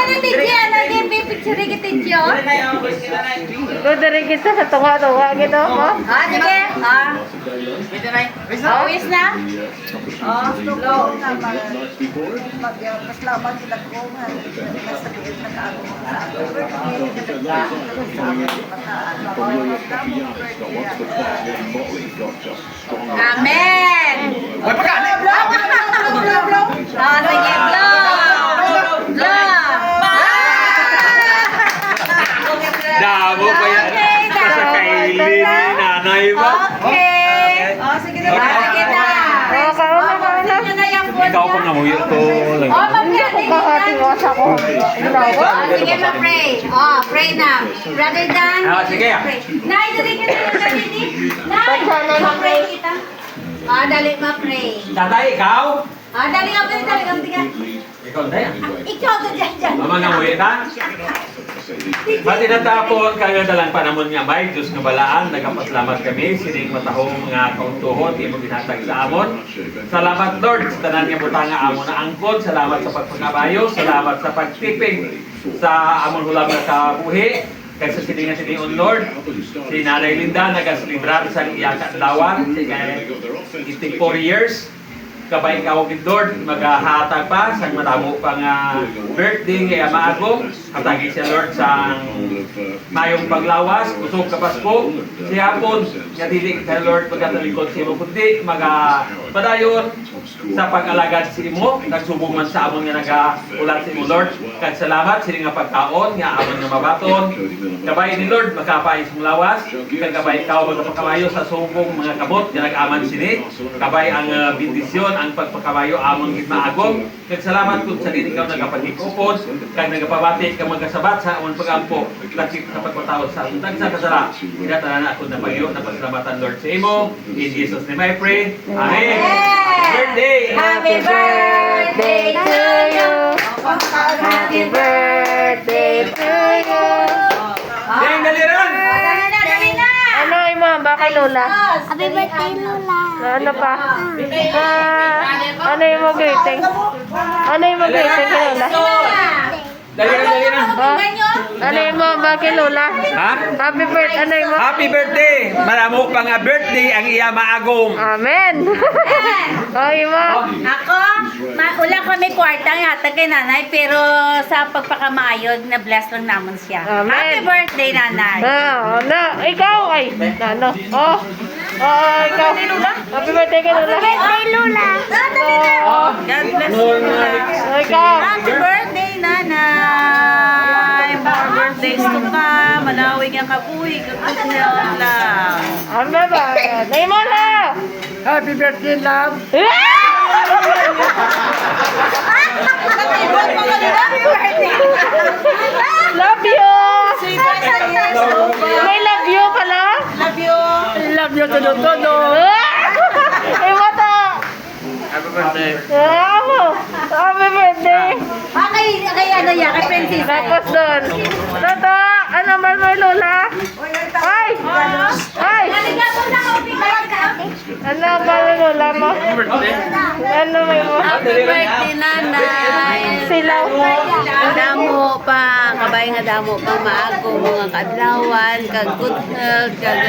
ni Tijia, lagi picture kita Tijia. Ko dari kita sa tunga-tunga gitu mo. Sige. Awis na? Low. Paslaman sila ko nga. Nasabihin na kaano mo sa Amen. Uy, pagkali! Sige, blow. Damo pa yan. Sa kaili ni nanay ba? Okay. sige na. Sige na. Sige na yung food Ikaw pa niya. nga mo ito. Kahating osa ko. Ginawa. Sige, ma-pray. Pray na. Brother Dan. Sige. Pray. Nay, dali ka na yung kanini. Nay, ma-pray kita. Dali ma-pray. Tatay, ikaw? Dali ka, dali ka. Ikaw tayo. Ikaw to dyan. Mama nga mo ito. Pati natapon kayo dalang panamon nga may Diyos nga balaan, nagapaslamat kami, sining matahong nga kauntuhon, imo ginhatag sa amon. Salamat Lord, sa tanan nga butang nga amon na angkod, salamat sa pagpakabayo, salamat sa pagtiping sa amon hulam nga kabuhi. Kaya sa siningan Lord, si Nanay Linda nagaselebrar sa iyang kadlawan, 84 years. Kabay ikaw gid Lord, maghahatag pa sa madamo pang birthday kay Amago. Hatagi siya Lord sa mayong paglawas, kusog ka Pasko. Siya hapon, nga dili kay Lord pagkatalikod si mo kundi padayon sa pag-alagad si mo, nagsubong man sa amon nga nagaulat si mo Lord. Kag salamat sini nga pagkaon nga amon nga mabaton. Kabay ni Lord makapais mong lawas, kag kabay ikaw magpakamayo sa subong mga kabot nga nag-aman sini. Kabay ang bendisyon ang pagpakabayo amon gid maagom. Kag salamat kun sa dili ikaw nagapagikupon, kag nagapabati ka magkasabat sa amon pagampo. Lakip sa pagpatawad sa amon tagsa kasala. Ina tanan ako na pagyo na pasalamatan Lord sa imo. In Jesus name I pray. Amen. Happy birthday. Happy birthday to you. Happy birthday to you. Ding daliran. Dali na. Ano mo baka Lola? Happy birthday, Lola. Ano pa? Ano yung mga greeting? Ano yung mga greeting kay Lola? Daliran. Ano yung mga ba kay Lola? Ha? Happy birthday. Ano yung mga? Happy birthday! Maramo pa nga birthday ang iya maagom. Amen. Okay mo. Ako, wala kami kwarta nga hatag kay nanay, pero sa pagpakamayod, na-bless lang naman siya. Amen. Happy birthday, nanay. Ikaw ay. Ano? Ikaw. Happy birthday kay Lola. Lola. God bless you, Lola. Ikaw. Happy birthday, nanay. More birthdays to come. Manawig ang kabuhi. Kabuhi lang. Ano ba? Name mo na. Happy birthday, love. Love you. May love you pala. Love you. Love you, todo-todo. Ay, mata. Happy birthday. Happy birthday. Kay ano yan, kay Princess. Tapos doon. Toto, ano ba mo Lola? Ay! Ay! Ano ba Lola mo? Ano may mo? Happy birthday, nanay. Silaw. Damo pa, kabay nga damo pa maago mga kadlawan, kag good health, kag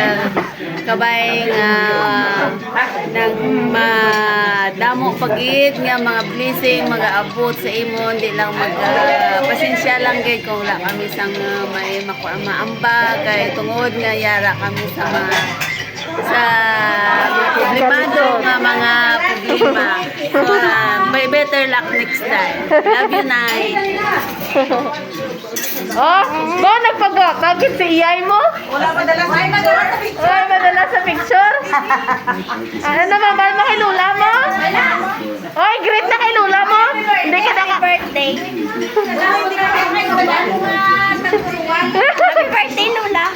kabay nga nang madamo pagit nga mga blessing, mag-aabot sa imo, hindi lang pasensya lang gid kung wala kami sang may maamba kay tungod nga yara kami sa mga problemado nga mga problema. May better luck next time. Love you, Nay. Ba nagpagpagit si iyay mo? Wala madala sa Ay, madala sa picture? Ano ba mo kay Lola mo? Ay, great na kay Lola mo? Hindi ka birthday. Happy birthday, Lola.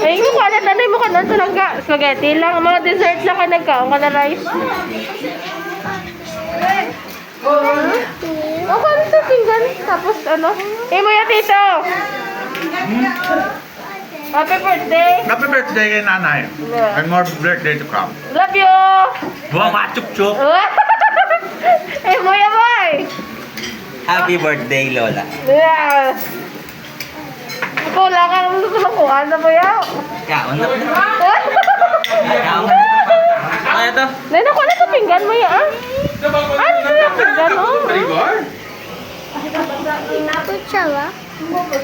Ay, kung wala tanay mo ka nun talaga. Spaghetti lang. Mga dessert lang ka nagkaon ka na rice. Ako ano sa pinggan? Tapos ano? Imo ya tito! Happy birthday! Happy birthday kay nanay. And more birthday to come. Love you! Buwa machup-chup. Imo ya boy! Happy birthday, Lola. Yeah. Wala kang lukuhan na mo yaw. Kaon na. Kaon na. Ano to? Nena, ko na sa pinggan mo ya, ah. Ano sa pinggan mo?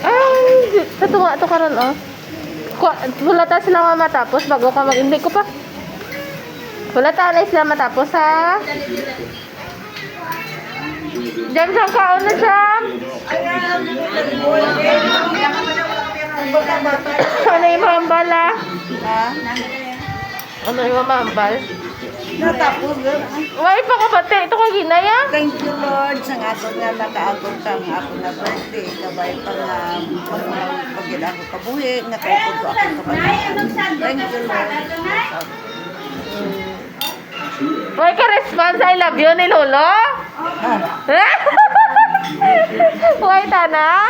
Ay, sa tunga to karon oh. Wala ta sila matapos bago ka mag-hindi ko pa. Wala ta na sila matapos ha. Jam kaon na Jam. Ano yung mahambal ah? Ha? Ano yung mahambal? Natapos yun. Why pa ka bate? Ito ka ginaya? Thank you Lord sa ako nga nakaagod kang ako na birthday. Kabay pa nga pagin ako kabuhi. Nakaipod ko ako kabataan. Thank you Lord. Why ka response I love you ni Lolo? Ha? Why tana?